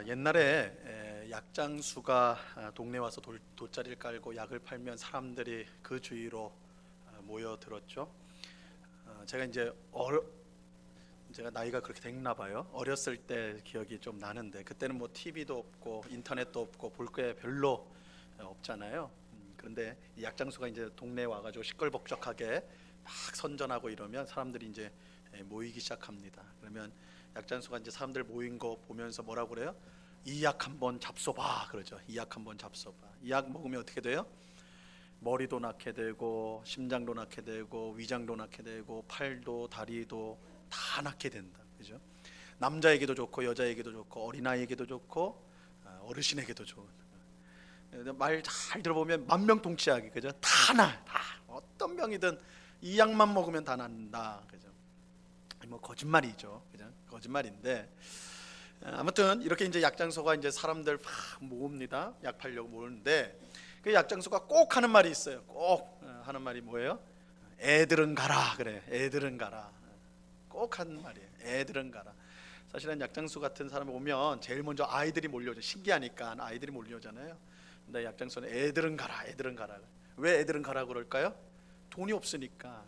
옛날에 약장수가 동네 와서 돗자리를 깔고 약을 팔면 사람들이 그 주위로 모여들었죠. 제가 나이가 그렇게 됐나 봐요. 어렸을 때 기억이 좀 나는데 그때는 뭐 TV도 없고 인터넷도 없고 볼 게 별로 없잖아요. 그런데 이 약장수가 이제 동네에 와가지고 시끌벅적하게 막 선전하고 이러면 사람들이 이제 모이기 시작합니다. 그러면 약장수가 이제 사람들 모인 거 보면서 뭐라고 그래요? 이 약 한번 잡숴봐 그러죠. 이 약 한번 잡숴봐. 이 약 먹으면 어떻게 돼요? 머리도 낳게 되고 심장도 낳게 되고 위장도 낳게 되고 팔도 다리도 다 낳게 된다. 그죠? 남자에게도 좋고 여자에게도 좋고 어린아이에게도 좋고 어르신에게도 좋은 말 잘 들어보면 만병통치약이 그죠? 다 나. 다 어떤 병이든 이 약만 먹으면 다 낫다. 그죠? 뭐 거짓말이죠. 그죠? 거짓말인데 아무튼 이렇게 이제 약장소가 이제 사람들 막 모읍니다. 약 팔려고 모으는데 그 약장소가 꼭 하는 말이 있어요. 꼭 하는 말이 뭐예요? 애들은 가라. 그래. 애들은 가라. 꼭 하는 말이에요. 애들은 가라. 사실은 약장수 같은 사람이 오면 제일 먼저 아이들이 몰려오죠. 신기하니까 아이들이 몰려오잖아요. 근데 약장소는 애들은 가라. 애들은 가라. 왜 애들은 가라 그럴까요? 돈이 없으니까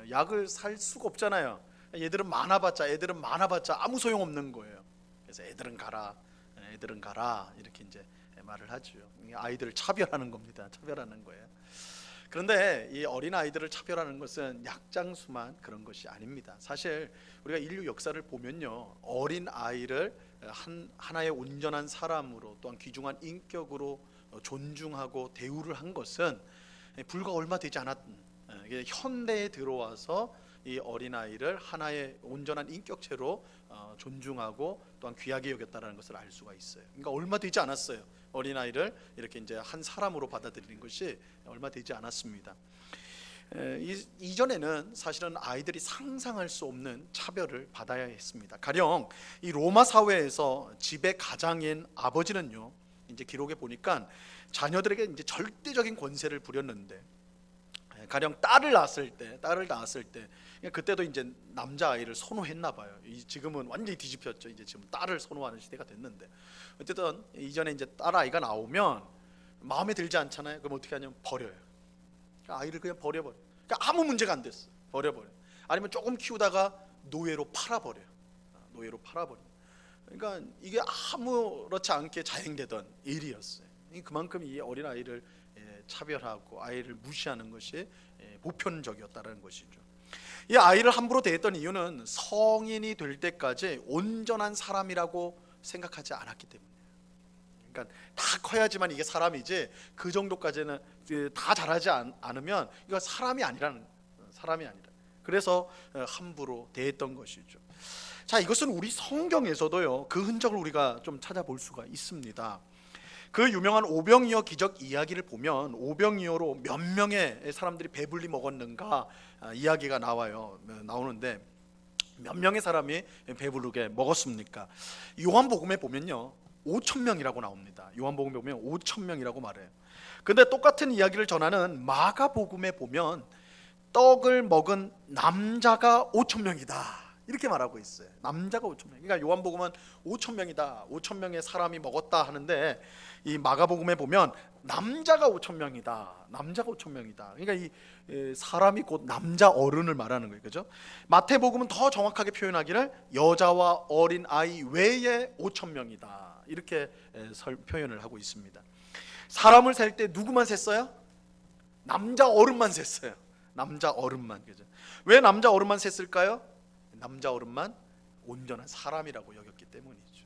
약을 살 수가 없잖아요. 애들은 많아봤자 아무 소용 없는 거예요. 그래서 애들은 가라, 애들은 가라 이렇게 이제 말을 하죠. 아이들을 차별하는 겁니다. 차별하는 거예요. 그런데 이 어린 아이들을 차별하는 것은 약장수만 그런 것이 아닙니다. 사실 우리가 인류 역사를 보면요, 어린 아이를 하나의 온전한 사람으로 또한 귀중한 인격으로 존중하고 대우를 한 것은 불과 얼마 되지 않았던 현대에 들어와서 이 어린아이를 하나의 온전한 인격체로 존중하고 또한 귀하게 여겼다는 것을 알 수가 있어요. 그러니까 얼마 되지 않았어요. 어린아이를 이렇게 이제 한 사람으로 받아들이는 것이 얼마 되지 않았습니다. 이전에는 사실은 아이들이 상상할 수 없는 차별을 받아야 했습니다. 가령 이 로마 사회에서 집의 가장인 아버지는요, 이제 기록에 보니까 자녀들에게 이제 절대적인 권세를 부렸는데 가령 딸을 낳았을 때 그때도 이제 남자 아이를 선호했나 봐요. 지금은 완전히 뒤집혔죠. 이제 지금 딸을 선호하는 시대가 됐는데 어쨌든 이전에 이제 딸 아이가 나오면 마음에 들지 않잖아요. 그럼 어떻게 하냐면 버려요. 그러니까 아이를 그냥 버려버려. 그러니까 아무 문제가 안 됐어. 버려버려. 아니면 조금 키우다가 노예로 팔아버려요. 노예로 팔아버려. 그러니까 이게 아무렇지 않게 자행되던 일이었어요. 그만큼 이 어린 아이를 차별하고 아이를 무시하는 것이 보편적이었다는 것이죠. 이 아이를 함부로 대했던 이유는 성인이 될 때까지 온전한 사람이라고 생각하지 않았기 때문이에요. 그러니까 다 커야지만 이게 사람이지 그 정도까지는 다 자라지 않으면 이거 사람이 아니라. 그래서 함부로 대했던 것이죠. 자, 이것은 우리 성경에서도요, 그 흔적을 우리가 좀 찾아볼 수가 있습니다. 그 유명한 오병이어 기적 이야기를 보면 오병이어로 몇 명의 사람들이 배불리 먹었는가 이야기가 나오는데 몇 명의 사람이 배부르게 먹었습니까? 요한복음에 보면요 5천 명이라고 나옵니다. 요한복음에 보면 5천 명이라고 말해요. 근데 똑같은 이야기를 전하는 마가복음에 보면 떡을 먹은 남자가 5천 명이다 이렇게 말하고 있어요. 남자가 5천 명. 그러니까 요한복음은 5천 명이다. 5천 명의 사람이 먹었다 하는데 이 마가복음에 보면 남자가 5천 명이다. 남자가 5천 명이다. 그러니까 이 사람이 곧 남자 어른을 말하는 거예요. 그죠? 마태복음은 더 정확하게 표현하기를 여자와 어린 아이 외에 5천 명이다. 이렇게 표현을 하고 있습니다. 사람을 셀 때 누구만 셌어요? 남자 어른만 셌어요. 남자 어른만. 그죠? 왜 남자 어른만 셌을까요? 남자 어른만 온전한 사람이라고 여겼기 때문이죠.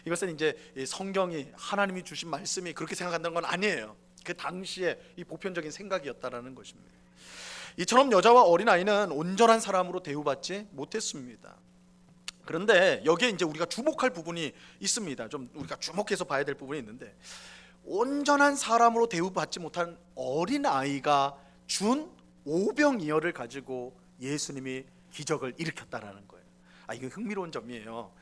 이것은 이제 성경이 하나님이 주신 말씀이 그렇게 생각한다는 건 아니에요. 그 당시에 이 보편적인 생각이었다라는 것입니다. 이처럼 여자와 어린아이는 온전한 사람으로 대우받지 못했습니다. 그런데 여기에 이제 우리가 주목할 부분이 있습니다. 좀 우리가 주목해서 봐야 될 부분이 있는데 온전한 사람으로 대우받지 못한 어린아이가 준 오병이어를 가지고 예수님이 기적을 일으켰다라는 거예요. 이게 흥미로운 점이에요.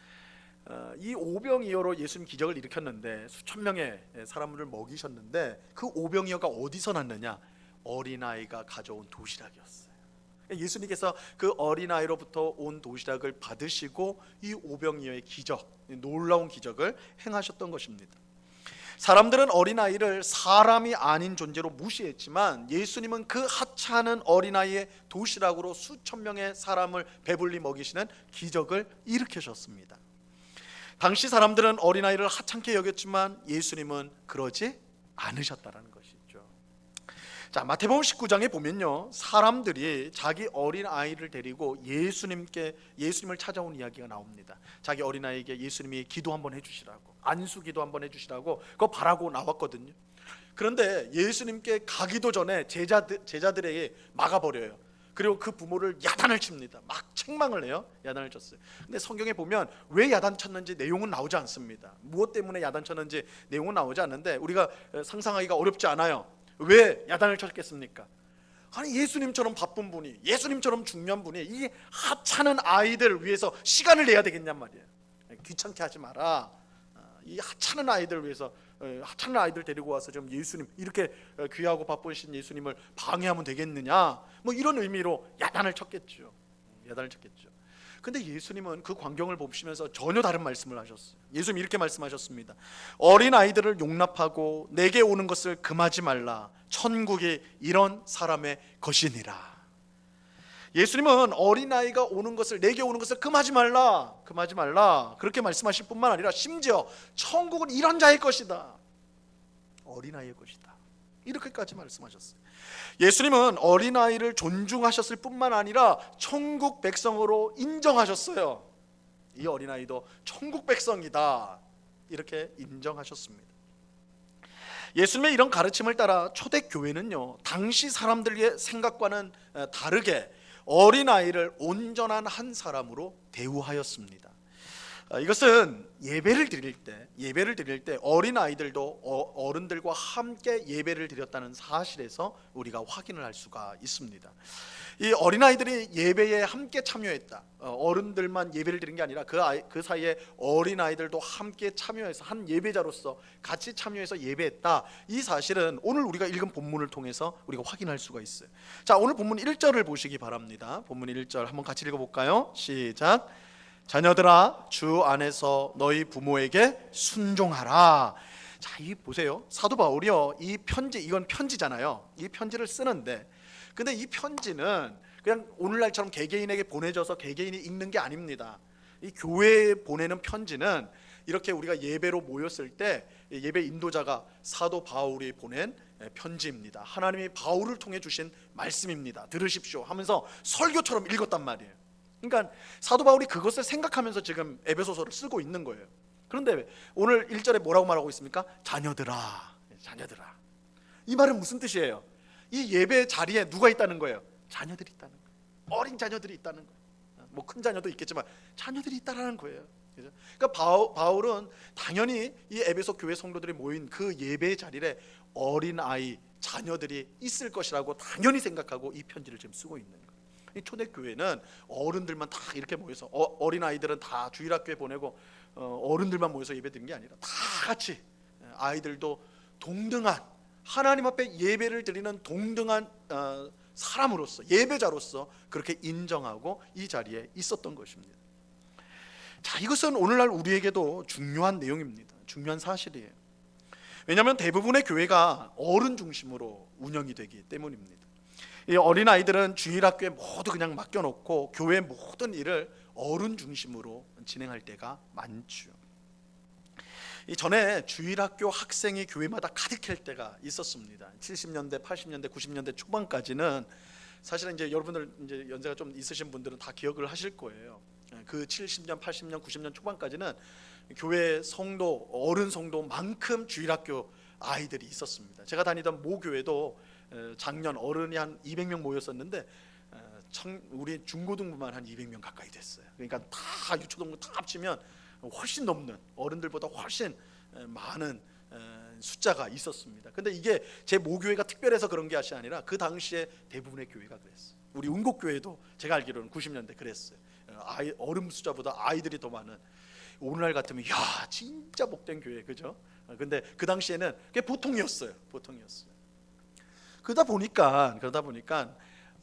이 오병이어로 예수님 기적을 일으켰는데 수천 명의 사람을 먹이셨는데 그 오병이어가 어디서 났느냐? 어린아이가 가져온 도시락이었어요. 예수님께서 그 어린아이로부터 온 도시락을 받으시고 이 오병이어의 기적, 놀라운 기적을 행하셨던 것입니다. 사람들은 어린아이를 사람이 아닌 존재로 무시했지만 예수님은 그 하찮은 어린아이의 도시락으로 수천 명의 사람을 배불리 먹이시는 기적을 일으키셨습니다. 당시 사람들은 어린아이를 하찮게 여겼지만 예수님은 그러지 않으셨다는 것이죠. 자, 마태복음 19장에 보면요, 사람들이 자기 어린아이를 데리고 예수님을 찾아온 이야기가 나옵니다. 자기 어린아이에게 예수님이 기도 한번 해주시라고, 안수기도 한번 해주시라고 그거 바라고 나왔거든요. 그런데 예수님께 가기도 전에 제자들에게 막아버려요. 그리고 그 부모를 야단을 칩니다. 막 책망을 해요. 야단을 쳤어요. 근데 성경에 보면 왜 야단 쳤는지 내용은 나오지 않습니다. 무엇 때문에 야단 쳤는지 내용은 나오지 않는데 우리가 상상하기가 어렵지 않아요. 왜 야단을 쳤겠습니까? 아니, 예수님처럼 바쁜 분이, 예수님처럼 중요한 분이 이 하찮은 아이들 위해서 시간을 내야 되겠냔 말이에요. 귀찮게 하지 마라. 이 하찮은 아이들 위해서, 하찮은 아이들 데리고 와서 지금 예수님, 이렇게 귀하고 바쁘신 예수님을 방해하면 되겠느냐, 뭐 이런 의미로 야단을 쳤겠죠. 근데 예수님은 그 광경을 보시면서 전혀 다른 말씀을 하셨어요. 예수님 이렇게 말씀하셨습니다. 어린 아이들을 용납하고 내게 오는 것을 금하지 말라. 천국이 이런 사람의 것이니라. 예수님은 어린아이가 오는 것을, 내게 오는 것을 금하지 말라 그렇게 말씀하실 뿐만 아니라 심지어 천국은 이런 자의 것이다, 어린아이의 것이다, 이렇게까지 말씀하셨어요. 예수님은 어린아이를 존중하셨을 뿐만 아니라 천국 백성으로 인정하셨어요. 이 어린아이도 천국 백성이다, 이렇게 인정하셨습니다. 예수님의 이런 가르침을 따라 초대교회는요, 당시 사람들의 생각과는 다르게 어린아이를 온전한 한 사람으로 대우하였습니다. 이것은 예배를 드릴 때 어린아이들도 어른들과 함께 예배를 드렸다는 사실에서 우리가 확인을 할 수가 있습니다. 이 어린아이들이 예배에 함께 참여했다, 어른들만 예배를 드린 게 아니라 그 사이에 어린아이들도 함께 참여해서 한 예배자로서 같이 참여해서 예배했다, 이 사실은 오늘 우리가 읽은 본문을 통해서 우리가 확인할 수가 있어요. 자, 오늘 본문 1절을 보시기 바랍니다. 본문 1절 한번 같이 읽어볼까요? 시작. 자녀들아, 주 안에서 너희 부모에게 순종하라. 자, 이 보세요. 사도 바울이요, 이 편지, 이건 편지잖아요. 이 편지를 쓰는데, 근데 이 편지는 그냥 오늘날처럼 개개인에게 보내져서 개개인이 읽는 게 아닙니다. 이 교회에 보내는 편지는 이렇게 우리가 예배로 모였을 때 예배 인도자가 사도 바울이 보낸 편지입니다. 하나님이 바울을 통해 주신 말씀입니다. 들으십시오 하면서 설교처럼 읽었단 말이에요. 그러니까 사도 바울이 그것을 생각하면서 지금 에베소서를 쓰고 있는 거예요. 그런데 오늘 1절에 뭐라고 말하고 있습니까? 자녀들아. 이 말은 무슨 뜻이에요? 이 예배 자리에 누가 있다는 거예요? 자녀들이 있다는 거예요. 어린 자녀들이 있다는 거예요. 뭐 큰 자녀도 있겠지만 자녀들이 있다라는 거예요. 그러니까 바울은 당연히 이 에베소 교회 성도들이 모인 그 예배 자리에 어린 아이, 자녀들이 있을 것이라고 당연히 생각하고 이 편지를 지금 쓰고 있는 거예요. 이 초대교회는 어른들만 다 이렇게 모여서, 어린아이들은 다 주일학교에 보내고 어른들만 모여서 예배드린 게 아니라 다 같이 아이들도 동등한, 하나님 앞에 예배를 드리는 동등한 사람으로서, 예배자로서 그렇게 인정하고 이 자리에 있었던 것입니다. 자, 이것은 오늘날 우리에게도 중요한 내용입니다. 중요한 사실이에요. 왜냐하면 대부분의 교회가 어른 중심으로 운영이 되기 때문입니다. 이 어린아이들은 주일학교에 모두 그냥 맡겨놓고 교회 모든 일을 어른 중심으로 진행할 때가 많죠. 전에 주일학교 학생이 교회마다 가득할 때가 있었습니다. 70년대, 80년대, 90년대 초반까지는 사실은 이제 여러분들 이제 연세가 좀 있으신 분들은 다 기억을 하실 거예요. 그 70년, 80년, 90년 초반까지는 교회 성도, 어른 성도만큼 주일학교 아이들이 있었습니다. 제가 다니던 모 교회도 작년 어른이 한 200명 모였었는데 우리 중고등부만 한 200명 가까이 됐어요. 그러니까 다 유초등부 다 합치면 훨씬 넘는, 어른들보다 훨씬 많은 숫자가 있었습니다. 근데 이게 제 모교회가 특별해서 그런 게 아니라 그 당시에 대부분의 교회가 그랬어요. 우리 은곡교회도 제가 알기로는 90년대 그랬어요. 어른 숫자보다 아이들이 더 많은. 오늘날 같으면 야, 진짜 복된 교회, 그죠? 근데 그 당시에는 그게 보통이었어요. 그러다 보니까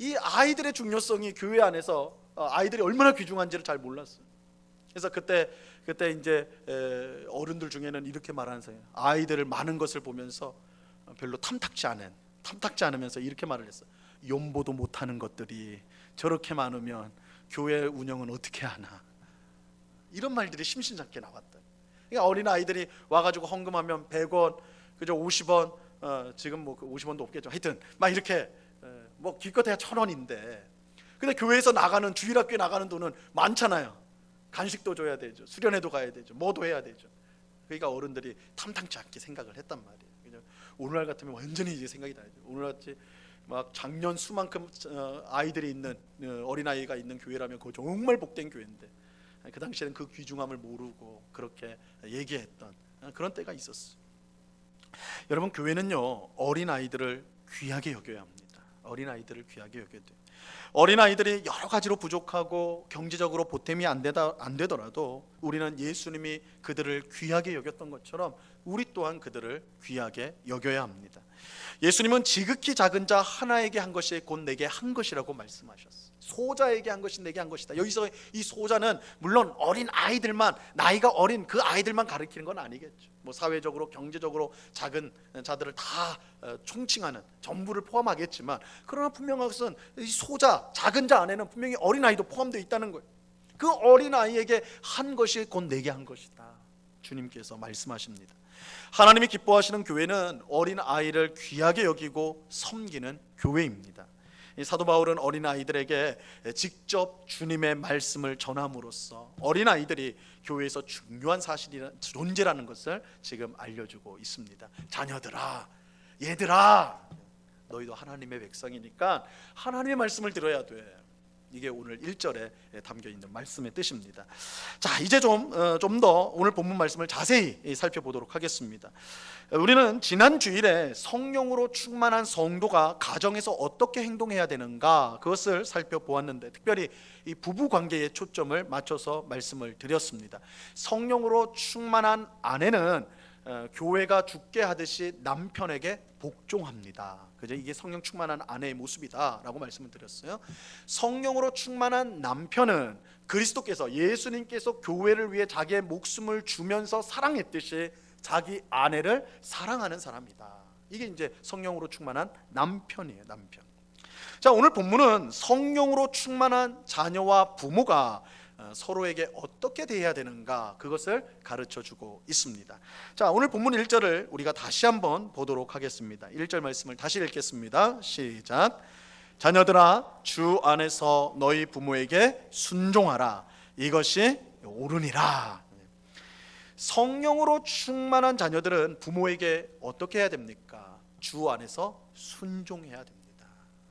이 아이들의 중요성이 교회 안에서 아이들이 얼마나 귀중한지를 잘 몰랐어요. 그래서 그때 이제 어른들 중에는 이렇게 말하는 사람이에요. 아이들을 많은 것을 보면서 별로 탐탁지 않으면서 이렇게 말을 했어요. 연보도 못하는 것들이 저렇게 많으면 교회 운영은 어떻게 하나. 이런 말들이 심심찮게 나왔다. 그러니까 어린 아이들이 와가지고 헌금하면 100원, 그저 50원, 지금 뭐 50원도 없겠죠. 하여튼 막 이렇게 뭐 기껏해야 1,000원인데, 근데 교회에서 나가는, 주일학교에 나가는 돈은 많잖아요. 간식도 줘야 되죠. 수련회도 가야 되죠. 뭐도 해야 되죠. 그러니까 어른들이 탐탁지 않게 생각을 했단 말이에요. 그냥 오늘날 같으면 완전히 이제 생각이 다르죠. 오늘같이 막 작년 수만큼 아이들이 있는, 어린아이가 있는 교회라면 그거 정말 복된 교회인데, 그 당시에는 그 귀중함을 모르고 그렇게 얘기했던 그런 때가 있었어요. 여러분, 교회는요, 어린아이들을 귀하게 여겨야 합니다. 어린아이들을 귀하게 여겨야 돼요. 어린아이들이 여러 가지로 부족하고 경제적으로 보탬이 안 되더라도 우리는 예수님이 그들을 귀하게 여겼던 것처럼 우리 또한 그들을 귀하게 여겨야 합니다. 예수님은 지극히 작은 자 하나에게 한 것이 곧 내게 한 것이라고 말씀하셨어요. 소자에게 한 것이 내게 한 것이다. 여기서 이 소자는 물론 어린 아이들만, 나이가 어린 그 아이들만 가리키는 건 아니겠죠. 뭐 사회적으로 경제적으로 작은 자들을 다 총칭하는, 전부를 포함하겠지만, 그러나 분명한 것은 이 소자, 작은 자 안에는 분명히 어린 아이도 포함되어 있다는 거예요. 그 어린 아이에게 한 것이 곧 내게 한 것이다. 주님께서 말씀하십니다. 하나님이 기뻐하시는 교회는 어린 아이를 귀하게 여기고 섬기는 교회입니다. 사도 바울은 어린 아이들에게 직접 주님의 말씀을 전함으로써 어린 아이들이 교회에서 중요한 존재라는 것을 지금 알려주고 있습니다. 자녀들아, 얘들아, 너희도 하나님의 백성이니까 하나님의 말씀을 들어야 돼. 이게 오늘 1절에 담겨 있는 말씀의 뜻입니다. 자, 이제 좀 더 오늘 본문 말씀을 자세히 살펴보도록 하겠습니다. 우리는 지난 주일에 성령으로 충만한 성도가 가정에서 어떻게 행동해야 되는가, 그것을 살펴보았는데, 특별히 이 부부 관계에 초점을 맞춰서 말씀을 드렸습니다. 성령으로 충만한 아내는 교회가 주께 하듯이 남편에게 복종합니다. 그죠? 이게 성령 충만한 아내의 모습이다라고 말씀을 드렸어요. 성령으로 충만한 남편은 그리스도께서, 예수님께서 교회를 위해 자기의 목숨을 주면서 사랑했듯이 자기 아내를 사랑하는 사람이다. 이게 이제 성령으로 충만한 남편이에요. 남편. 자, 오늘 본문은 성령으로 충만한 자녀와 부모가 서로에게 어떻게 대해야 되는가, 그것을 가르쳐주고 있습니다. 자, 오늘 본문 1절을 우리가 다시 한번 보도록 하겠습니다. 1절 말씀을 다시 읽겠습니다. 시작. 자녀들아, 주 안에서 너희 부모에게 순종하라. 이것이 옳으니라. 성령으로 충만한 자녀들은 부모에게 어떻게 해야 됩니까? 주 안에서 순종해야 됩니다.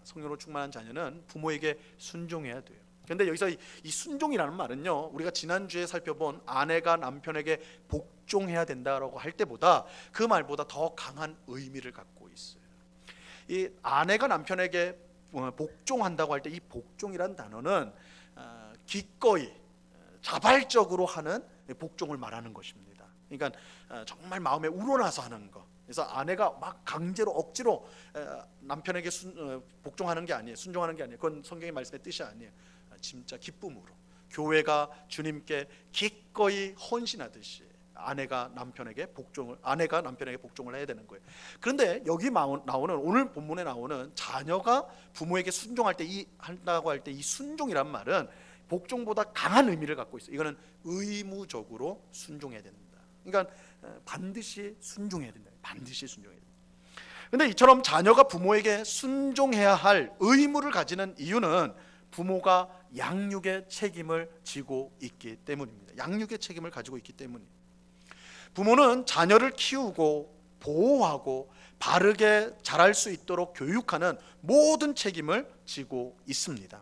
성령으로 충만한 자녀는 부모에게 순종해야 돼요. 그런데 여기서 이 순종이라는 말은요, 우리가 지난주에 살펴본 아내가 남편에게 복종해야 된다라고 할 때보다, 그 말보다 더 강한 의미를 갖고 있어요. 이 아내가 남편에게 복종한다고 할 때, 이 복종이란 단어는 기꺼이 자발적으로 하는 복종을 말하는 것입니다. 그러니까 정말 마음에 우러나서 하는 것. 그래서 아내가 막 강제로 억지로 남편에게 복종하는 게 아니에요. 순종하는 게 아니에요. 그건 성경의 말씀의 뜻이 아니에요. 진짜 기쁨으로, 교회가 주님께 기꺼이 헌신하듯이 아내가 남편에게 복종을 해야 되는 거예요. 그런데 여기 나오는, 오늘 본문에 나오는 자녀가 부모에게 순종할 때 한다고 할 때 이 순종이란 말은 복종보다 강한 의미를 갖고 있어요. 이거는 의무적으로 순종해야 된다. 그러니까 반드시 순종해야 된다. 반드시 순종해야 된다. 그런데 이처럼 자녀가 부모에게 순종해야 할 의무를 가지는 이유는 부모가 양육의 책임을 지고 있기 때문입니다. 양육의 책임을 가지고 있기 때문이에요. 부모는 자녀를 키우고 보호하고 바르게 자랄 수 있도록 교육하는 모든 책임을 지고 있습니다.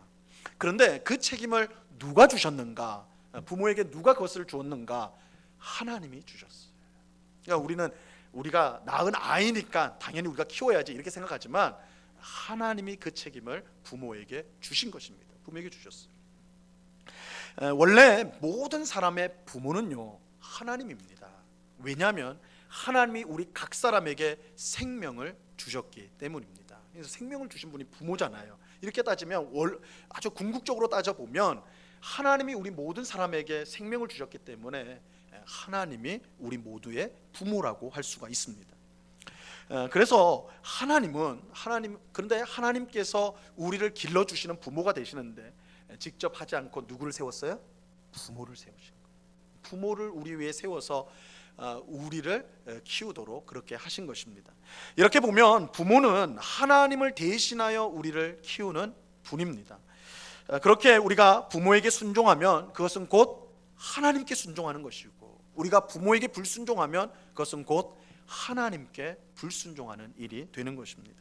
그런데 그 책임을 누가 주셨는가? 부모에게 누가 그것을 주었는가? 하나님이 주셨어요. 그러니까 우리가 낳은 아이니까 당연히 우리가 키워야지 이렇게 생각하지만, 하나님이 그 책임을 부모에게 주신 것입니다. 부모에게 주셨어요. 원래 모든 사람의 부모는요, 하나님입니다. 왜냐하면 하나님이 우리 각 사람에게 생명을 주셨기 때문입니다. 그래서 생명을 주신 분이 부모잖아요. 이렇게 따지면 아주 궁극적으로 따져보면 하나님이 우리 모든 사람에게 생명을 주셨기 때문에 하나님이 우리 모두의 부모라고 할 수가 있습니다. 그래서 그런데 하나님께서 우리를 길러주시는 부모가 되시는데 직접 하지 않고 누구를 세웠어요? 부모를 세우신 거예요. 부모를 우리 위해 세워서 우리를 키우도록 그렇게 하신 것입니다. 이렇게 보면 부모는 하나님을 대신하여 우리를 키우는 분입니다. 그렇게 우리가 부모에게 순종하면 그것은 곧 하나님께 순종하는 것이고, 우리가 부모에게 불순종하면 그것은 곧 하나님께 불순종하는 일이 되는 것입니다.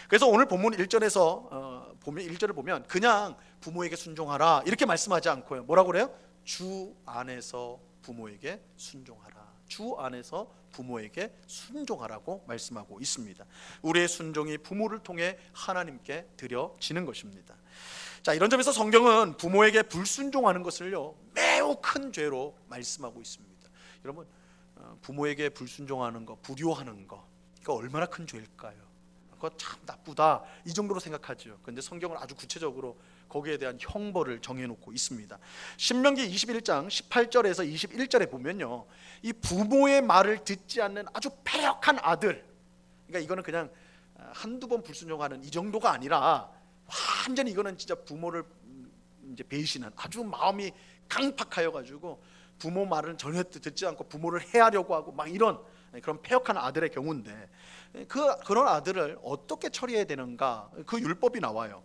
그래서 오늘 본문 1절을 보면 그냥 부모에게 순종하라 이렇게 말씀하지 않고요, 뭐라고 그래요? 주 안에서 부모에게 순종하라, 주 안에서 부모에게 순종하라고 말씀하고 있습니다. 우리의 순종이 부모를 통해 하나님께 드려지는 것입니다. 자, 이런 점에서 성경은 부모에게 불순종하는 것을요 매우 큰 죄로 말씀하고 있습니다. 여러분, 부모에게 불순종하는 거, 불효하는 거, 그거 얼마나 큰 죄일까요? 그거 참 나쁘다 이 정도로 생각하죠. 그런데 성경은 아주 구체적으로 거기에 대한 형벌을 정해놓고 있습니다. 신명기 21장 18절에서 21절에 보면요, 이 부모의 말을 듣지 않는 아주 패역한 아들, 그러니까 이거는 그냥 한두 번 불순종하는 이 정도가 아니라 완전히 이거는 진짜 부모를 이제 배신한, 아주 마음이 강팍하여 가지고 부모 말은 전혀 듣지 않고 부모를 해하려고 하고 막 이런 그런 패역한 아들의 경우인데, 그런 아들을 어떻게 처리해야 되는가, 그 율법이 나와요.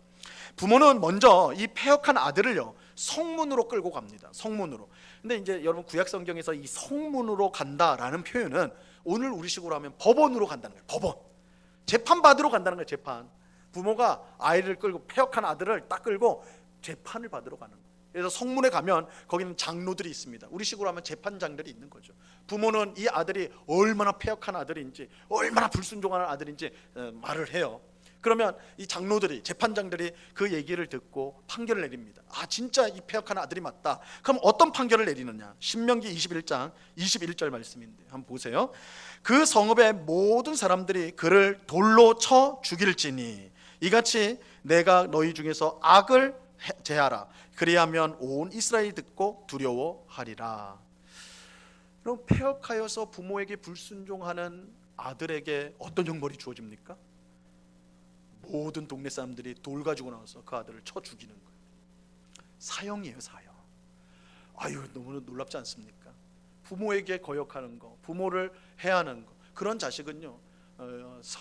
부모는 먼저 이 패역한 아들을요 성문으로 끌고 갑니다. 성문으로. 근데 이제 여러분 구약 성경에서 이 성문으로 간다라는 표현은 오늘 우리식으로 하면 법원으로 간다는 거예요. 법원. 재판 받으러 간다는 거예요. 재판. 부모가 아이를 끌고, 패역한 아들을 딱 끌고 재판을 받으러 가는 거예요. 그래서 성문에 가면 거기는 장로들이 있습니다. 우리식으로 하면 재판장들이 있는 거죠. 부모는 이 아들이 얼마나 패역한 아들인지, 얼마나 불순종하는 아들인지 말을 해요. 그러면 이 장로들이, 재판장들이 그 얘기를 듣고 판결을 내립니다. 아, 진짜 이 패역한 아들이 맞다. 그럼 어떤 판결을 내리느냐? 신명기 21장 21절 말씀인데 한번 보세요. 그 성읍의 모든 사람들이 그를 돌로 쳐 죽일지니 이같이 내가 너희 중에서 악을 제하라. 그리하면 온 이스라엘이 듣고 두려워하리라. 그럼 패역하여서 부모에게 불순종하는 아들에게 어떤 형벌이 주어집니까? 모든 동네 사람들이 돌 가지고 나와서 그 아들을 쳐 죽이는 거예요. 사형이에요, 사형. 아유, 너무 놀랍지 않습니까? 부모에게 거역하는 거, 부모를 해하는 거, 그런 자식은요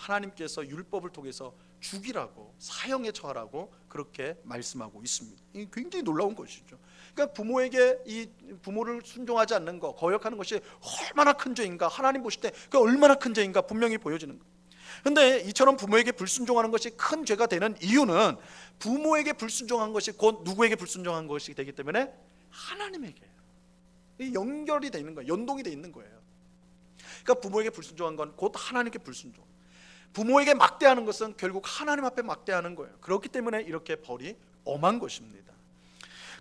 하나님께서 율법을 통해서 죽이라고, 사형에 처하라고 그렇게 말씀하고 있습니다. 이 굉장히 놀라운 것이죠. 그러니까 부모에게 이 부모를 순종하지 않는 거, 거역하는 것이 얼마나 큰 죄인가, 하나님 보실 때 그 얼마나 큰 죄인가 분명히 보여지는 거예요. 그런데 이처럼 부모에게 불순종하는 것이 큰 죄가 되는 이유는 부모에게 불순종한 것이 곧 누구에게 불순종한 것이 되기 때문에 하나님에게요. 이 연결이 되어 있는 거예요. 연동이 되어 있는 거예요. 그러니까 부모에게 불순종한 건 곧 하나님께 불순종, 부모에게 막대하는 것은 결국 하나님 앞에 막대하는 거예요. 그렇기 때문에 이렇게 벌이 엄한 것입니다.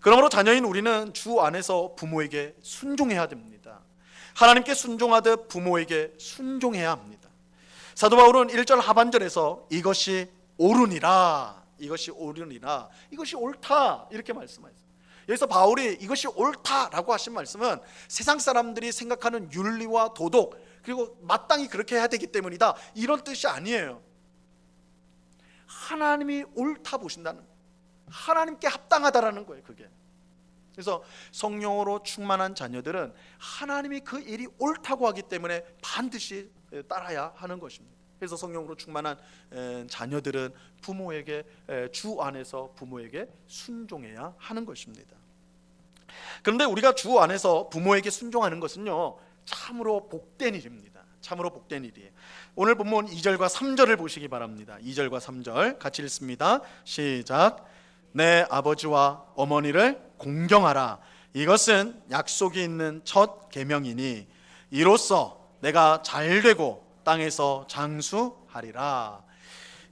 그러므로 자녀인 우리는 주 안에서 부모에게 순종해야 됩니다. 하나님께 순종하듯 부모에게 순종해야 합니다. 사도 바울은 1절 하반절에서 이것이 옳으니라, 이것이 옳으니라, 이것이 옳다 이렇게 말씀하셨어요. 여기서 바울이 이것이 옳다라고 하신 말씀은 세상 사람들이 생각하는 윤리와 도덕, 그리고 마땅히 그렇게 해야 되기 때문이다 이런 뜻이 아니에요. 하나님이 옳다 보신다는 거예요. 하나님께 합당하다라는 거예요, 그게. 그래서 성령으로 충만한 자녀들은 하나님이 그 일이 옳다고 하기 때문에 반드시 따라야 하는 것입니다. 그래서 성령으로 충만한 자녀들은 부모에게, 주 안에서 부모에게 순종해야 하는 것입니다. 그런데 우리가 주 안에서 부모에게 순종하는 것은요 참으로 복된 일입니다. 참으로 복된 일이에요. 오늘 본문 2절과 3절을 보시기 바랍니다. 2절과 3절 같이 읽습니다. 시작. 내 아버지와 어머니를 공경하라. 이것은 약속이 있는 첫 계명이니 이로써 내가 잘되고 땅에서 장수하리라.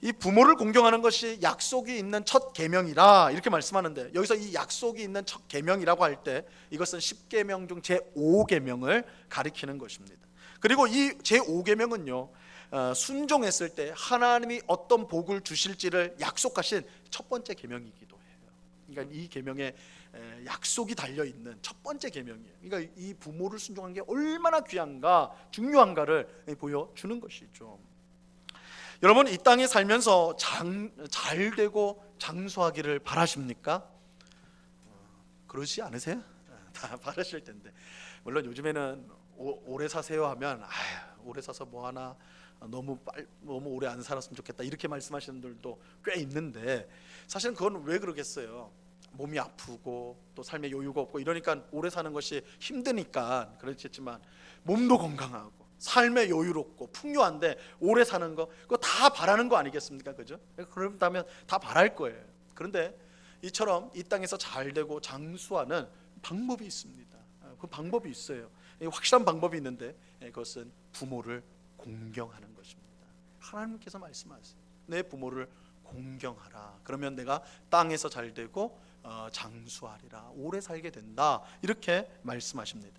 이 부모를 공경하는 것이 약속이 있는 첫 계명이라 이렇게 말씀하는데, 여기서 이 약속이 있는 첫 계명이라고 할 때 이것은 10계명 중 제5계명을 가리키는 것입니다. 그리고 이 제5계명은요 순종했을 때 하나님이 어떤 복을 주실지를 약속하신 첫 번째 계명이기도 해요. 그러니까 이 계명에 약속이 달려 있는 첫 번째 계명이에요. 그러니까 이 부모를 순종한 게 얼마나 귀한가, 중요한가를 보여주는 것이죠. 여러분, 이 땅에 살면서 잘 되고 장수하기를 바라십니까? 그러지 않으세요? 다 바라실 텐데. 물론 요즘에는 오래 사세요 하면 오래 사서 뭐 하나, 너무 오래 안 살았으면 좋겠다 이렇게 말씀하시는 분들도 꽤 있는데, 사실은 그건 왜 그러겠어요? 몸이 아프고 또 삶에 여유가 없고 이러니까 오래 사는 것이 힘드니까 그렇겠지만, 몸도 건강하고 삶에 여유롭고 풍요한데 오래 사는 거, 그거 다 바라는 거 아니겠습니까? 그죠? 그렇다면 다 바랄 거예요. 그런데 이처럼 이 땅에서 잘 되고 장수하는 방법이 있습니다. 그 방법이 있어요. 확실한 방법이 있는데, 그것은 부모를 공경하는 것입니다. 하나님께서 말씀하세요. 내 부모를 공경하라. 그러면 내가 땅에서 잘 되고 장수하리라, 오래 살게 된다, 이렇게 말씀하십니다.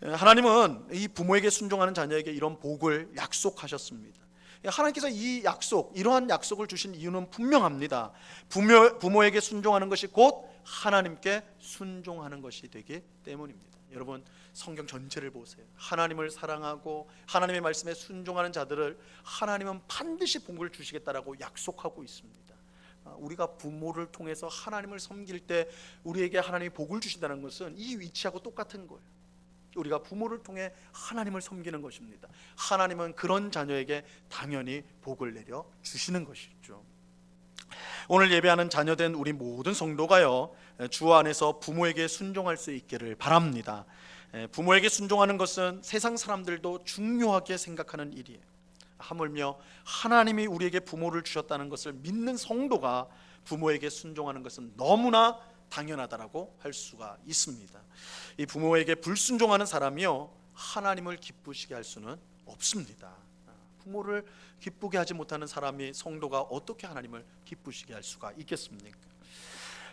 하나님은 이 부모에게 순종하는 자녀에게 이런 복을 약속하셨습니다. 하나님께서 이 약속, 이러한 약속을 주신 이유는 분명합니다. 부모에게 순종하는 것이 곧 하나님께 순종하는 것이 되기 때문입니다. 여러분, 성경 전체를 보세요. 하나님을 사랑하고 하나님의 말씀에 순종하는 자들을 하나님은 반드시 복을 주시겠다라고 약속하고 있습니다. 우리가 부모를 통해서 하나님을 섬길 때 우리에게 하나님이 복을 주신다는 것은 이 위치하고 똑같은 거예요. 우리가 부모를 통해 하나님을 섬기는 것입니다. 하나님은 그런 자녀에게 당연히 복을 내려 주시는 것이죠. 오늘 예배하는 자녀된 우리 모든 성도가요, 주 안에서 부모에게 순종할 수 있기를 바랍니다. 부모에게 순종하는 것은 세상 사람들도 중요하게 생각하는 일이에요. 하물며 하나님이 우리에게 부모를 주셨다는 것을 믿는 성도가 부모에게 순종하는 것은 너무나 당연하다라고 할 수가 있습니다. 이 부모에게 불순종하는 사람이요, 하나님을 기쁘시게 할 수는 없습니다. 부모를 기쁘게 하지 못하는 사람이, 성도가 어떻게 하나님을 기쁘시게 할 수가 있겠습니까?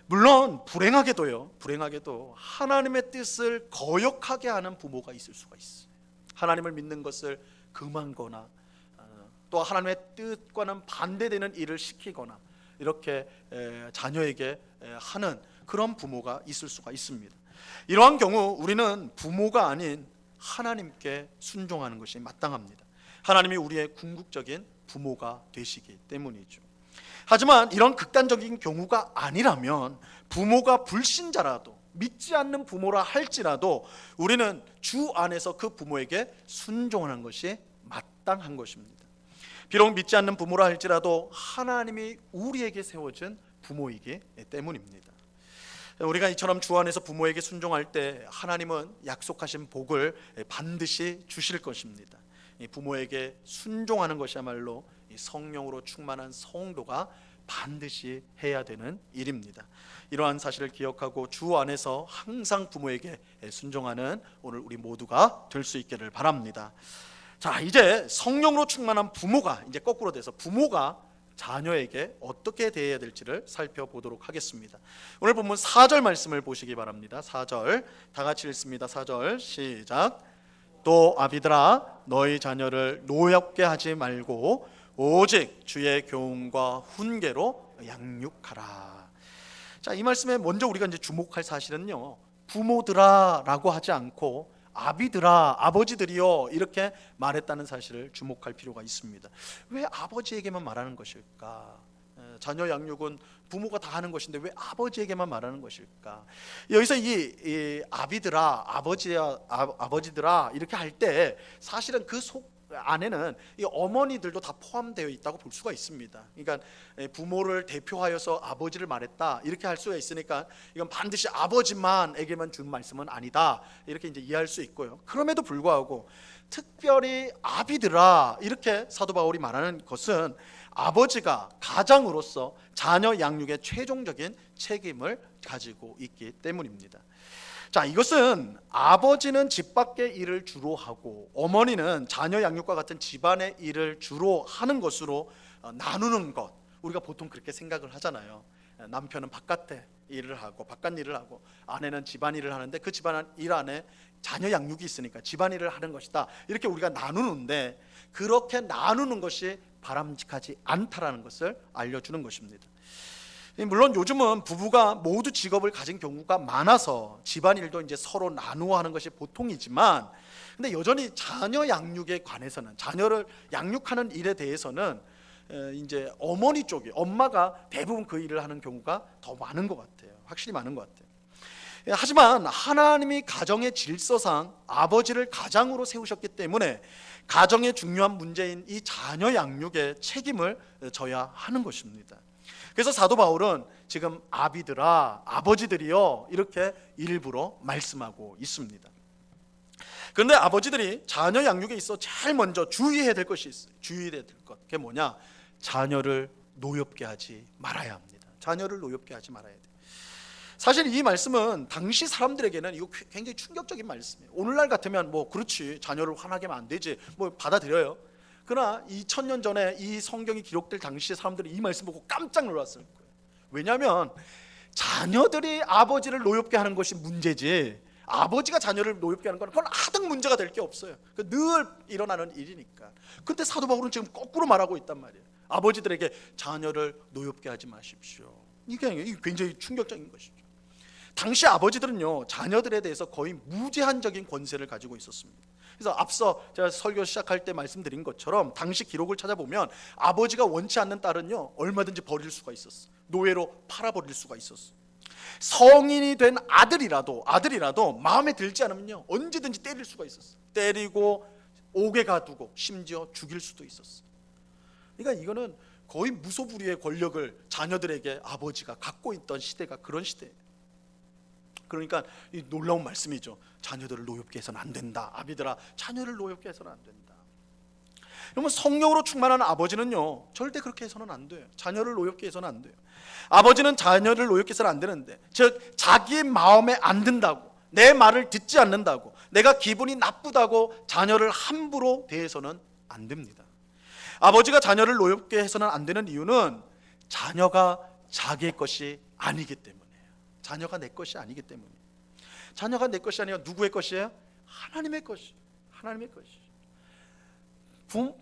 물론 불행하게도 하나님의 뜻을 거역하게 하는 부모가 있을 수가 있어요. 하나님을 믿는 것을 금한거나 또 하나님의 뜻과는 반대되는 일을 시키거나 이렇게 자녀에게 하는 그런 부모가 있을 수가 있습니다. 이러한 경우 우리는 부모가 아닌 하나님께 순종하는 것이 마땅합니다. 하나님이 우리의 궁극적인 부모가 되시기 때문이죠. 하지만 이런 극단적인 경우가 아니라면, 부모가 불신자라도, 믿지 않는 부모라 할지라도 우리는 주 안에서 그 부모에게 순종하는 것이 마땅한 것입니다. 비록 믿지 않는 부모라 할지라도 하나님이 우리에게 세워준 부모이기 때문입니다. 우리가 이처럼 주 안에서 부모에게 순종할 때 하나님은 약속하신 복을 반드시 주실 것입니다. 부모에게 순종하는 것이야말로 성령으로 충만한 성도가 반드시 해야 되는 일입니다. 이러한 사실을 기억하고 주 안에서 항상 부모에게 순종하는 오늘 우리 모두가 될 수 있기를 바랍니다. 자, 이제 성령으로 충만한 부모가, 이제 거꾸로 돼서 부모가 자녀에게 어떻게 대해야 될지를 살펴보도록 하겠습니다. 오늘 본문 4절 말씀을 보시기 바랍니다. 4절 다 같이 읽습니다. 4절 시작. 또 아비들아, 너희 자녀를 노엽게 하지 말고 오직 주의 교훈과 훈계로 양육하라. 자, 이 말씀에 먼저 우리가 이제 주목할 사실은요, 부모들아라고 하지 않고 아비들아, 아버지들이요 이렇게 말했다는 사실을 주목할 필요가 있습니다. 왜 아버지에게만 말하는 것일까? 자녀 양육은 부모가 다 하는 것인데 왜 아버지에게만 말하는 것일까? 여기서 이 아비들아, 아버지들아 이렇게 할 때 사실은 그 속 안에는 이 어머니들도 다 포함되어 있다고 볼 수가 있습니다. 그러니까 부모를 대표하여서 아버지를 말했다 이렇게 할 수가 있으니까 이건 반드시 아버지만에게만 준 말씀은 아니다 이렇게 이제 이해할 수 있고요. 그럼에도 불구하고 특별히 아비들아 이렇게 사도 바울이 말하는 것은 아버지가 가장으로서 자녀 양육의 최종적인 책임을 가지고 있기 때문입니다. 자, 이것은 아버지는 집 밖의 일을 주로 하고 어머니는 자녀 양육과 같은 집안의 일을 주로 하는 것으로 나누는 것, 우리가 보통 그렇게 생각을 하잖아요. 남편은 바깥에 일을 하고 바깥 일을 하고 아내는 집안 일을 하는데 그 집안 일 안에 자녀 양육이 있으니까 집안 일을 하는 것이다. 이렇게 우리가 나누는데 그렇게 나누는 것이 바람직하지 않다라는 것을 알려주는 것입니다. 물론 요즘은 부부가 모두 직업을 가진 경우가 많아서 집안일도 이제 서로 나누어 하는 것이 보통이지만, 근데 여전히 자녀 양육에 관해서는, 자녀를 양육하는 일에 대해서는 이제 어머니 쪽이, 엄마가 대부분 그 일을 하는 경우가 더 많은 것 같아요. 확실히 많은 것 같아요. 하지만 하나님이 가정의 질서상 아버지를 가장으로 세우셨기 때문에 가정의 중요한 문제인 이 자녀 양육의 책임을 져야 하는 것입니다. 그래서 사도 바울은 지금 아비들아, 아버지들이여 이렇게 일부러 말씀하고 있습니다. 그런데 아버지들이 자녀 양육에 있어 제일 먼저 주의해야 될 것이 있어요. 주의해야 될 것. 그게 뭐냐? 자녀를 노엽게 하지 말아야 합니다. 자녀를 노엽게 하지 말아야 돼요. 사실 이 말씀은 당시 사람들에게는 이거 굉장히 충격적인 말씀이에요. 오늘날 같으면 뭐 그렇지, 자녀를 화나게 하면 안 되지, 뭐 받아들여요. 그러나 2000년 전에 이 성경이 기록될 당시에 사람들이 이 말씀 보고 깜짝 놀랐을 거예요. 왜냐하면 자녀들이 아버지를 노엽게 하는 것이 문제지, 아버지가 자녀를 노엽게 하는 건 그건 하등 문제가 될 게 없어요. 늘 일어나는 일이니까. 근데 사도 바울은 지금 거꾸로 말하고 있단 말이에요. 아버지들에게 자녀를 노엽게 하지 마십시오. 이게 굉장히 충격적인 것이죠. 당시 아버지들은요, 자녀들에 대해서 거의 무제한적인 권세를 가지고 있었습니다. 그래서 앞서 제가 설교 시작할 때 말씀드린 것처럼 당시 기록을 찾아보면 아버지가 원치 않는 딸은요, 얼마든지 버릴 수가 있었어. 노예로 팔아버릴 수가 있었어. 성인이 된 아들이라도 마음에 들지 않으면요, 언제든지 때릴 수가 있었어. 때리고 옥에 가두고 심지어 죽일 수도 있었어. 그러니까 이거는 거의 무소불위의 권력을 자녀들에게 아버지가 갖고 있던 시대가 그런 시대예요. 그러니까 이 놀라운 말씀이죠. 자녀들을 노엽게 해서는 안 된다. 아비들아, 자녀를 노엽게 해서는 안 된다. 그러면 성령으로 충만한 아버지는요, 절대 그렇게 해서는 안 돼요. 자녀를 노엽게 해서는 안 돼요. 아버지는 자녀를 노엽게 해서는 안 되는데, 즉 자기 마음에 안 든다고, 내 말을 듣지 않는다고, 내가 기분이 나쁘다고 자녀를 함부로 대해서는 안 됩니다. 아버지가 자녀를 노엽게 해서는 안 되는 이유는 자녀가 자기의 것이 아니기 때문에. 자녀가 내 것이 아니기 때문에. 자녀가 내 것이 아니라 누구의 것이에요? 하나님의 것이. 하나님의 것이.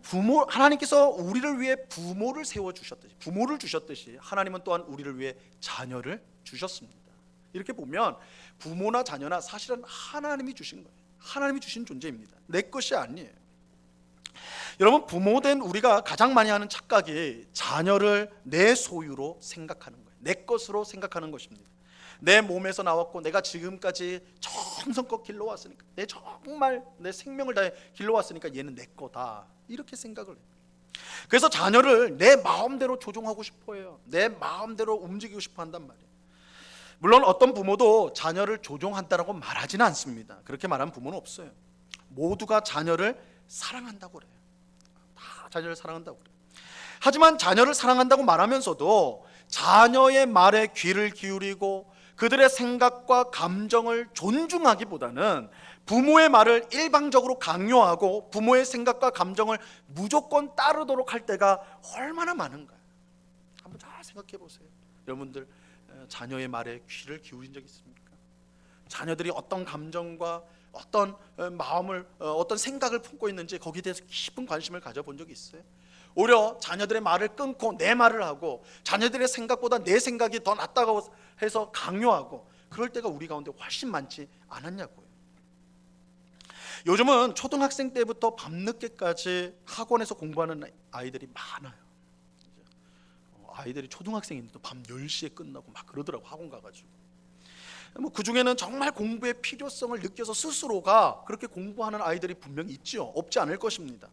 부모, 하나님께서 우리를 위해 부모를 세워 주셨듯이, 부모를 주셨듯이 하나님은 또한 우리를 위해 자녀를 주셨습니다. 이렇게 보면 부모나 자녀나 사실은 하나님이 주신 거예요. 하나님이 주신 존재입니다. 내 것이 아니에요. 여러분, 부모된 우리가 가장 많이 하는 착각이 자녀를 내 소유로 생각하는 거예요. 내 것으로 생각하는 것입니다. 내 몸에서 나왔고 내가 지금까지 정성껏 길러왔으니까, 정말 내 생명을 다해 길러왔으니까 얘는 내 거다, 이렇게 생각을 해요. 그래서 자녀를 내 마음대로 조종하고 싶어 해요. 내 마음대로 움직이고 싶어 한단 말이에요. 물론 어떤 부모도 자녀를 조종한다라고 말하지는 않습니다. 그렇게 말하는 부모는 없어요. 모두가 자녀를 사랑한다고 그래요. 다 자녀를 사랑한다고 그래요. 하지만 자녀를 사랑한다고 말하면서도 자녀의 말에 귀를 기울이고 그들의 생각과 감정을 존중하기보다는 부모의 말을 일방적으로 강요하고 부모의 생각과 감정을 무조건 따르도록 할 때가 얼마나 많은가. 한번 잘 생각해 보세요. 여러분들 자녀의 말에 귀를 기울인 적 있습니까? 자녀들이 어떤 감정과 어떤 마음을, 어떤 생각을 품고 있는지 거기에 대해서 깊은 관심을 가져본 적이 있어요? 오히려 자녀들의 말을 끊고 내 말을 하고 자녀들의 생각보다 내 생각이 더 낫다고 해서 강요하고, 그럴 때가 우리 가운데 훨씬 많지 않았냐고요. 요즘은 초등학생 때부터 밤늦게까지 학원에서 공부하는 아이들이 많아요. 아이들이 초등학생인데도 밤 10시에 끝나고 막 그러더라고, 학원 가가지고. 뭐 그 중에는 정말 공부의 필요성을 느껴서 스스로가 그렇게 공부하는 아이들이 분명히 있죠. 없지 않을 것입니다.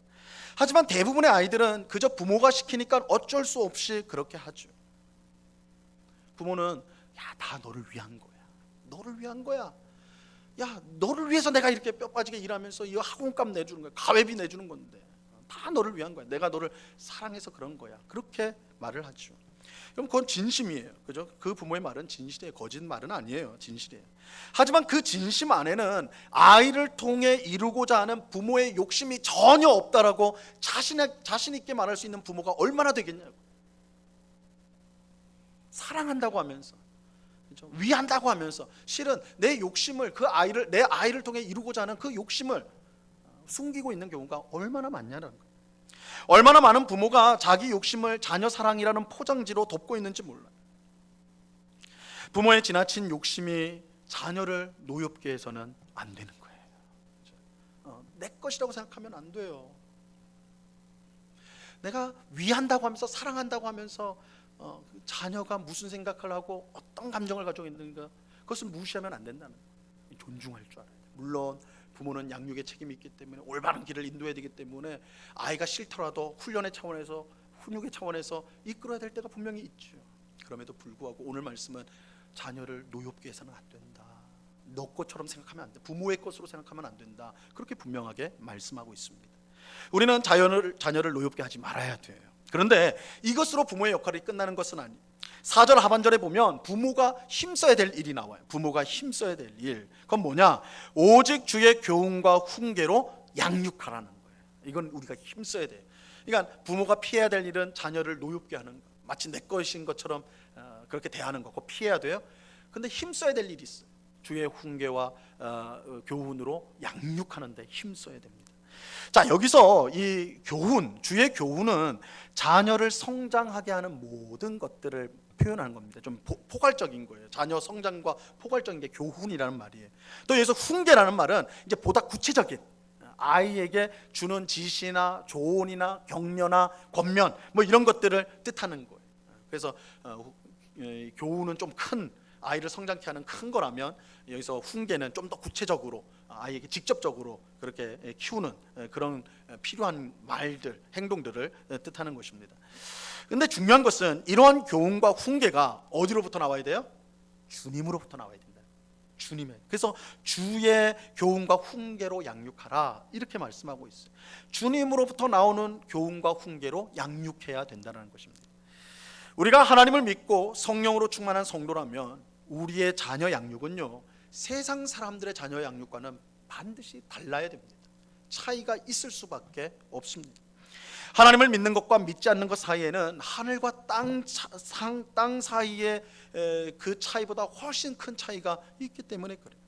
하지만 대부분의 아이들은 그저 부모가 시키니까 어쩔 수 없이 그렇게 하죠. 부모는 다 너를 위한 거야. 너를 위한 거야. 야, 너를 위해서 내가 이렇게 뼈 빠지게 일하면서 이 학원값 내주는 거야. 가회비 내주는 건데 다 너를 위한 거야. 내가 너를 사랑해서 그런 거야. 그렇게 말을 하죠. 그럼 그건 진심이에요. 그죠? 그 부모의 말은 진실이에요. 거짓말은 아니에요. 진실이에요. 하지만 그 진심 안에는 아이를 통해 이루고자 하는 부모의 욕심이 전혀 없다라고 자신 있게 말할 수 있는 부모가 얼마나 되겠냐고. 사랑한다고 하면서 그렇죠? 위한다고 하면서 실은 내 욕심을 내 아이를 통해 이루고자 하는 그 욕심을 숨기고 있는 경우가 얼마나 많냐는 거예요. 얼마나 많은 부모가 자기 욕심을 자녀 사랑이라는 포장지로 덮고 있는지 몰라요. 부모의 지나친 욕심이 자녀를 노엽게 해서는 안 되는 거예요. 내 것이라고 생각하면 안 돼요. 내가 위한다고 하면서 사랑한다고 하면서 자녀가 무슨 생각을 하고 어떤 감정을 가지고 있는가, 그것을 무시하면 안 된다는 거예요. 존중할 줄 알아야 돼요. 물론 부모는 양육의 책임이 있기 때문에 올바른 길을 인도해야 되기 때문에 아이가 싫더라도 훈련의 차원에서 훈육의 차원에서 이끌어야 될 때가 분명히 있죠. 그럼에도 불구하고 오늘 말씀은 자녀를 노엽게 해서는 안 된다. 너 것처럼 생각하면 안 돼. 부모의 것으로 생각하면 안 된다. 그렇게 분명하게 말씀하고 있습니다. 우리는 자녀를 노엽게 하지 말아야 돼요. 그런데 이것으로 부모의 역할이 끝나는 것은 아니에요. 4절 하반절에 보면 부모가 힘써야 될 일이 나와요. 부모가 힘써야 될 일, 그건 뭐냐? 오직 주의 교훈과 훈계로 양육하라는 거예요. 이건 우리가 힘써야 돼요. 그러니까 부모가 피해야 될 일은 자녀를 노엽게 하는 거, 마치 내 것인 것처럼 그렇게 대하는 거, 그거 피해야 돼요. 근데 힘써야 될 일이 있어요. 주의 훈계와 교훈으로 양육하는 데 힘써야 됩니다. 자, 여기서 이 교훈, 주의 교훈은 자녀를 성장하게 하는 모든 것들을 표현하는 겁니다. 좀 포괄적인 거예요. 자녀 성장과 포괄적인 게 교훈이라는 말이에요. 또 여기서 훈계라는 말은 이제 보다 구체적인, 아이에게 주는 지시나 조언이나 격려나 권면 뭐 이런 것들을 뜻하는 거예요. 그래서 교훈은 좀 큰, 아이를 성장케 하는 큰 거라면 여기서 훈계는 좀 더 구체적으로 아이에게 직접적으로 그렇게 키우는 그런 필요한 말들, 행동들을 뜻하는 것입니다. 근데 중요한 것은 이러한 교훈과 훈계가 어디로부터 나와야 돼요? 주님으로부터 나와야 된다. 주님의. 그래서 주의 교훈과 훈계로 양육하라, 이렇게 말씀하고 있어요. 주님으로부터 나오는 교훈과 훈계로 양육해야 된다는 것입니다. 우리가 하나님을 믿고 성령으로 충만한 성도라면 우리의 자녀 양육은요, 세상 사람들의 자녀 양육과는 반드시 달라야 됩니다. 차이가 있을 수밖에 없습니다. 하나님을 믿는 것과 믿지 않는 것 사이에는 하늘과 땅 사이의 그 차이보다 훨씬 큰 차이가 있기 때문에 그래요.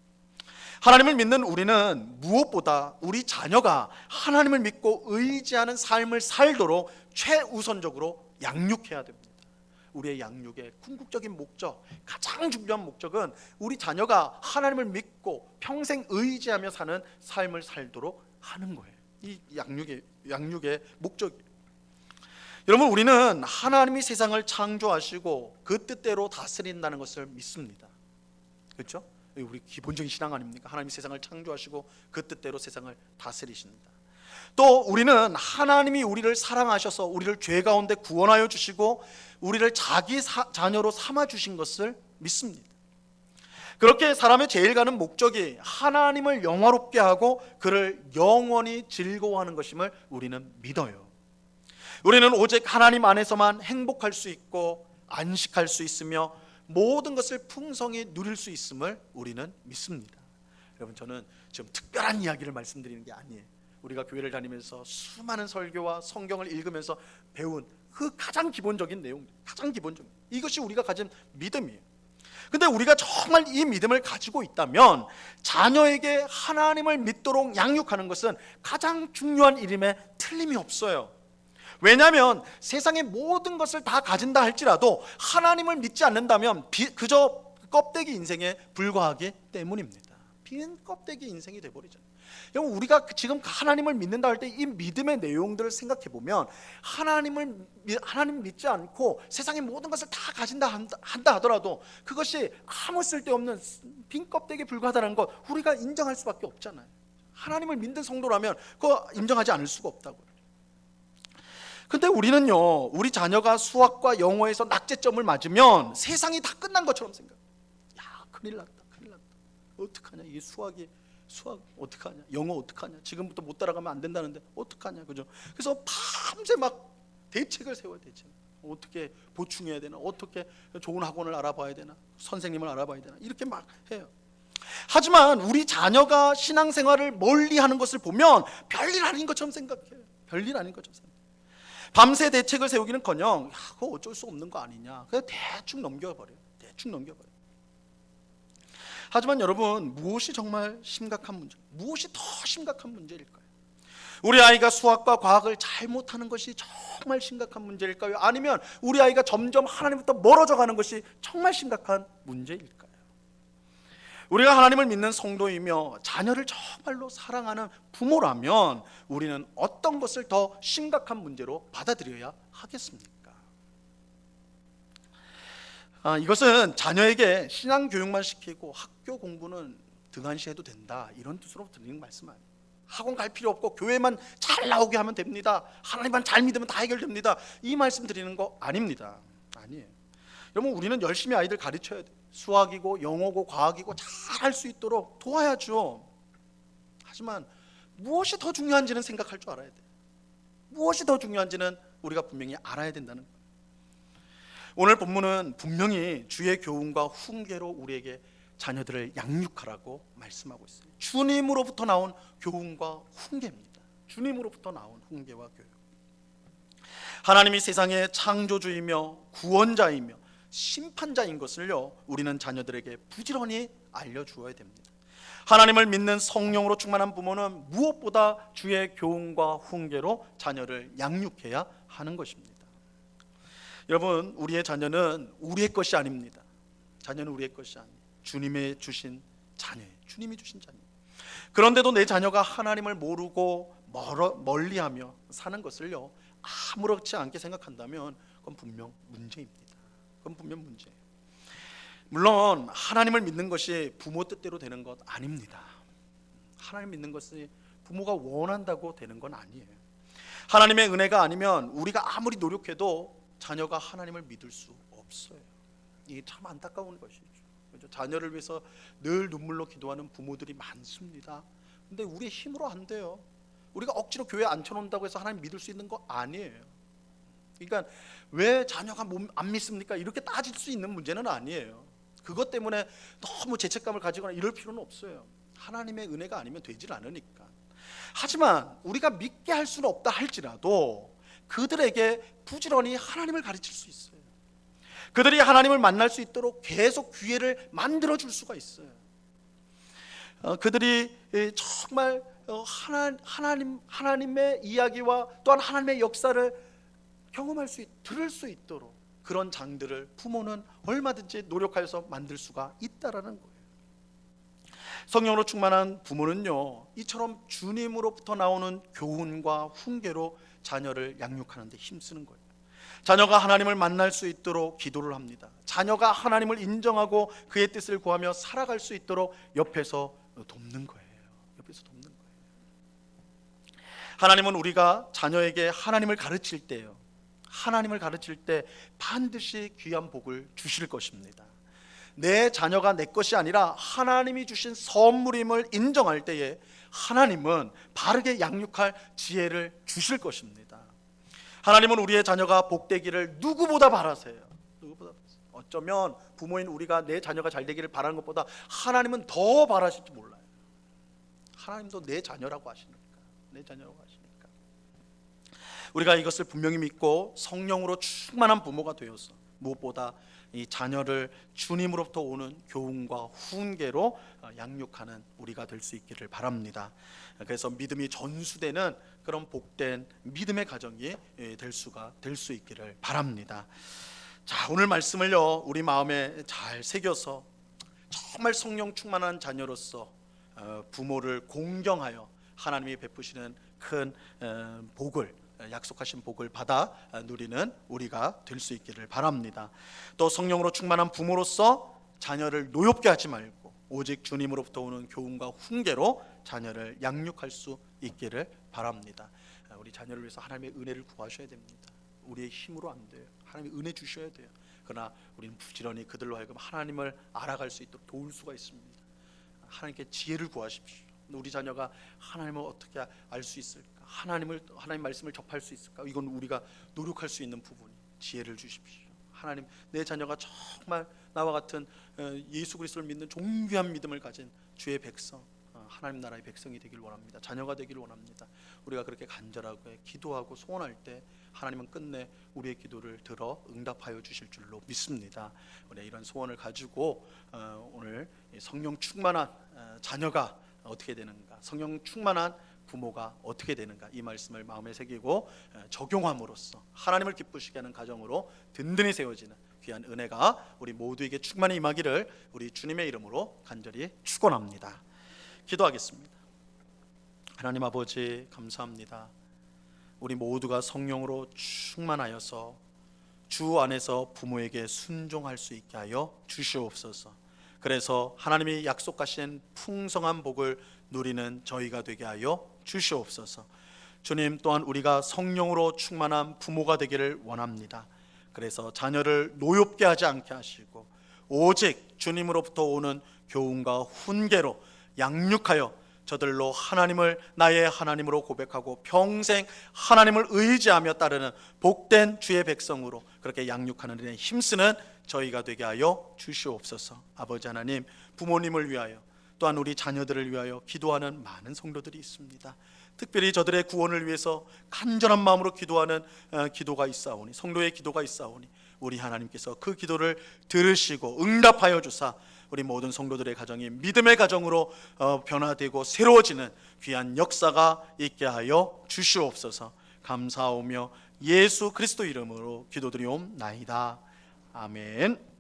하나님을 믿는 우리는 무엇보다 우리 자녀가 하나님을 믿고 의지하는 삶을 살도록 최우선적으로 양육해야 됩니다. 우리의 양육의 궁극적인 목적, 가장 중요한 목적은 우리 자녀가 하나님을 믿고 평생 의지하며 사는 삶을 살도록 하는 거예요. 이 양육의 목적이에요. 여러분, 우리는 하나님이 세상을 창조하시고 그 뜻대로 다스린다는 것을 믿습니다. 그렇죠? 우리 기본적인 신앙 아닙니까? 하나님이 세상을 창조하시고 그 뜻대로 세상을 다스리십니다. 또 우리는 하나님이 우리를 사랑하셔서 우리를 죄 가운데 구원하여 주시고 우리를 자기 자녀로 삼아 주신 것을 믿습니다. 그렇게 사람의 제일 가는 목적이 하나님을 영화롭게 하고 그를 영원히 즐거워하는 것임을 우리는 믿어요. 우리는 오직 하나님 안에서만 행복할 수 있고 안식할 수 있으며 모든 것을 풍성히 누릴 수 있음을 우리는 믿습니다. 여러분, 저는 지금 특별한 이야기를 말씀드리는 게 아니에요. 우리가 교회를 다니면서 수많은 설교와 성경을 읽으면서 배운 그 가장 기본적인 내용, 가장 기본적인, 이것이 우리가 가진 믿음이에요. 근데 우리가 정말 이 믿음을 가지고 있다면 자녀에게 하나님을 믿도록 양육하는 것은 가장 중요한 일임에 틀림이 없어요. 왜냐하면 세상의 모든 것을 다 가진다 할지라도 하나님을 믿지 않는다면 그저 껍데기 인생에 불과하기 때문입니다. 빈 껍데기 인생이 돼버리잖아요. 우리가 지금 하나님을 믿는다 할 때 이 믿음의 내용들을 생각해 보면 하나님 믿지 않고 세상의 모든 것을 다 가진다 한다 하더라도 그것이 아무 쓸데없는 빈 껍데기에 불과하다는 것 우리가 인정할 수밖에 없잖아요. 하나님을 믿는 성도라면 그거 인정하지 않을 수가 없다고요. 근데 우리는요, 우리 자녀가 수학과 영어에서 낙제점을 맞으면 세상이 다 끝난 것처럼 생각해요. 야, 큰일 났다. 어떡하냐, 이게 수학 어떡하냐, 영어 어떡하냐, 지금부터 못 따라가면 안 된다는데 어떡하냐, 그죠? 그래서 밤새 막 대책을 세워야 되죠. 어떻게 보충해야 되나, 어떻게 좋은 학원을 알아봐야 되나, 선생님을 알아봐야 되나, 이렇게 막 해요. 하지만 우리 자녀가 신앙생활을 멀리하는 것을 보면 별일 아닌 것처럼 생각해요. 별일 아닌 것처럼 생각해요. 밤새 대책을 세우기는커녕 그거 어쩔 수 없는 거 아니냐, 그냥 대충 넘겨버려요. 하지만 여러분, 무엇이 정말 심각한 문제, 무엇이 더 심각한 문제일까요? 우리 아이가 수학과 과학을 잘 못하는 것이 정말 심각한 문제일까요? 아니면 우리 아이가 점점 하나님부터 멀어져 가는 것이 정말 심각한 문제일까요? 우리가 하나님을 믿는 성도이며 자녀를 정말로 사랑하는 부모라면 우리는 어떤 것을 더 심각한 문제로 받아들여야 하겠습니까? 이것은 자녀에게 신앙 교육만 시키고 학교 공부는 등한시해도 된다, 이런 뜻으로 드리는 말씀 아니에요. 학원 갈 필요 없고 교회만 잘 나오게 하면 됩니다, 하나님만 잘 믿으면 다 해결됩니다, 이 말씀 드리는 거 아닙니다. 아니에요. 여러분, 우리는 열심히 아이들 가르쳐야 돼요. 수학이고 영어고 과학이고 잘 할 수 있도록 도와야죠. 하지만 무엇이 더 중요한지는 생각할 줄 알아야 돼요. 무엇이 더 중요한지는 우리가 분명히 알아야 된다는 거예요. 오늘 본문은 분명히 주의 교훈과 훈계로 우리에게 자녀들을 양육하라고 말씀하고 있어요. 주님으로부터 나온 교훈과 훈계입니다. 주님으로부터 나온 훈계와 교육. 하나님이 세상의 창조주이며 구원자이며 심판자인 것을요, 우리는 자녀들에게 부지런히 알려주어야 됩니다. 하나님을 믿는 성령으로 충만한 부모는 무엇보다 주의 교훈과 훈계로 자녀를 양육해야 하는 것입니다. 여러분, 우리의 자녀는 우리의 것이 아닙니다. 자녀는 우리의 것이 아니에요. 주님의 주신 자녀예요. 주님이 주신 자녀. 그런데도 내 자녀가 하나님을 모르고 멀리하며 사는 것을요, 아무렇지 않게 생각한다면 그건 분명 문제입니다. 그건 분명 문제예요. 물론 하나님을 믿는 것이 부모 뜻대로 되는 것 아닙니다. 하나님 믿는 것이 부모가 원한다고 되는 건 아니에요. 하나님의 은혜가 아니면 우리가 아무리 노력해도 자녀가 하나님을 믿을 수 없어요. 이게 참 안타까운 것이죠. 그렇죠? 자녀를 위해서 늘 눈물로 기도하는 부모들이 많습니다. 근데 우리의 힘으로 안 돼요. 우리가 억지로 교회에 앉혀놓는다고 해서 하나님 믿을 수 있는 거 아니에요. 그러니까 왜 자녀가 안 믿습니까? 이렇게 따질 수 있는 문제는 아니에요. 그것 때문에 너무 죄책감을 가지거나 이럴 필요는 없어요. 하나님의 은혜가 아니면 되질 않으니까. 하지만 우리가 믿게 할 수는 없다 할지라도 그들에게 부지런히 하나님을 가르칠 수 있어요. 그들이 하나님을 만날 수 있도록 계속 기회를 만들어 줄 수가 있어요. 그들이 정말 하나님의 이야기와 또한 하나님의 역사를 경험할 들을 수 있도록 그런 장들을 부모는 얼마든지 노력하여서 만들 수가 있다라는 거예요. 성령으로 충만한 부모는요, 이처럼 주님으로부터 나오는 교훈과 훈계로 자녀를 양육하는 데 힘쓰는 거예요. 자녀가 하나님을 만날 수 있도록 기도를 합니다. 자녀가 하나님을 인정하고 그의 뜻을 구하며 살아갈 수 있도록 옆에서 돕는 거예요. 옆에서 돕는 거예요. 하나님은 우리가 자녀에게 하나님을 가르칠 때요, 하나님을 가르칠 때 반드시 귀한 복을 주실 것입니다. 내 자녀가 내 것이 아니라 하나님이 주신 선물임을 인정할 때에 하나님은 바르게 양육할 지혜를 주실 것입니다. 하나님은 우리의 자녀가 복되기를 누구보다 바라세요. 어쩌면 부모인 우리가 내 자녀가 잘 되기를 바라는 것보다 하나님은 더 바라실지 몰라요. 하나님도 내 자녀라고 하시니까, 내 자녀라고 하시니까 우리가 이것을 분명히 믿고 성령으로 충만한 부모가 되어서 무엇보다 이 자녀를 주님으로부터 오는 교훈과 훈계로 양육하는 우리가 될 수 있기를 바랍니다. 그래서 믿음이 전수되는 그런 복된 믿음의 가정이 될 수 있기를 바랍니다. 자, 오늘 말씀을요, 우리 마음에 잘 새겨서 정말 성령 충만한 자녀로서 부모를 공경하여 하나님이 베푸시는 큰 복을, 약속하신 복을 받아 누리는 우리가 될 수 있기를 바랍니다. 또 성령으로 충만한 부모로서 자녀를 노엽게 하지 말고 오직 주님으로부터 오는 교훈과 훈계로 자녀를 양육할 수 있기를 바랍니다. 우리 자녀를 위해서 하나님의 은혜를 구하셔야 됩니다. 우리의 힘으로 안 돼요. 하나님의 은혜 주셔야 돼요. 그러나 우리는 부지런히 그들로 하여금 하나님을 알아갈 수 있도록 도울 수가 있습니다. 하나님께 지혜를 구하십시오. 우리 자녀가 하나님을 어떻게 알 수 있을까? 하나님 말씀을 접할 수 있을까? 이건 우리가 노력할 수 있는 부분이, 지혜를 주십시오. 하나님, 내 자녀가 정말 나와 같은 예수 그리스도를 믿는 존귀한 믿음을 가진 주의 백성, 하나님 나라의 백성이 되길 원합니다. 자녀가 되길 원합니다. 우리가 그렇게 간절하고 기도하고 소원할 때 하나님은 끝내 우리의 기도를 들어 응답하여 주실 줄로 믿습니다. 우리 이런 소원을 가지고 오늘 성령 충만한 자녀가 어떻게 되는가, 성령 충만한 부모가 어떻게 되는가, 이 말씀을 마음에 새기고 적용함으로써 하나님을 기쁘시게 하는 가정으로 든든히 세워지는 귀한 은혜가 우리 모두에게 충만히 임하기를 우리 주님의 이름으로 간절히 축원합니다. 기도하겠습니다. 하나님 아버지, 감사합니다. 우리 모두가 성령으로 충만하여서 주 안에서 부모에게 순종할 수 있게 하여 주시옵소서. 그래서 하나님이 약속하신 풍성한 복을 누리는 저희가 되게 하여 주시옵소서. 주님, 또한 우리가 성령으로 충만한 부모가 되기를 원합니다. 그래서 자녀를 노엽게 하지 않게 하시고 오직 주님으로부터 오는 교훈과 훈계로 양육하여 저들로 하나님을 나의 하나님으로 고백하고 평생 하나님을 의지하며 따르는 복된 주의 백성으로 그렇게 양육하는 일에 힘쓰는 저희가 되게 하여 주시옵소서. 아버지 하나님, 부모님을 위하여 또한 우리 자녀들을 위하여 기도하는 많은 성도들이 있습니다. 특별히 저들의 구원을 위해서 간절한 마음으로 기도하는 기도가 있사오니, 성도의 기도가 있사오니 우리 하나님께서 그 기도를 들으시고 응답하여 주사 우리 모든 성도들의 가정이 믿음의 가정으로 변화되고 새로워지는 귀한 역사가 있게 하여 주시옵소서. 감사하오며 예수 그리스도 이름으로 기도드리옵나이다. 아멘.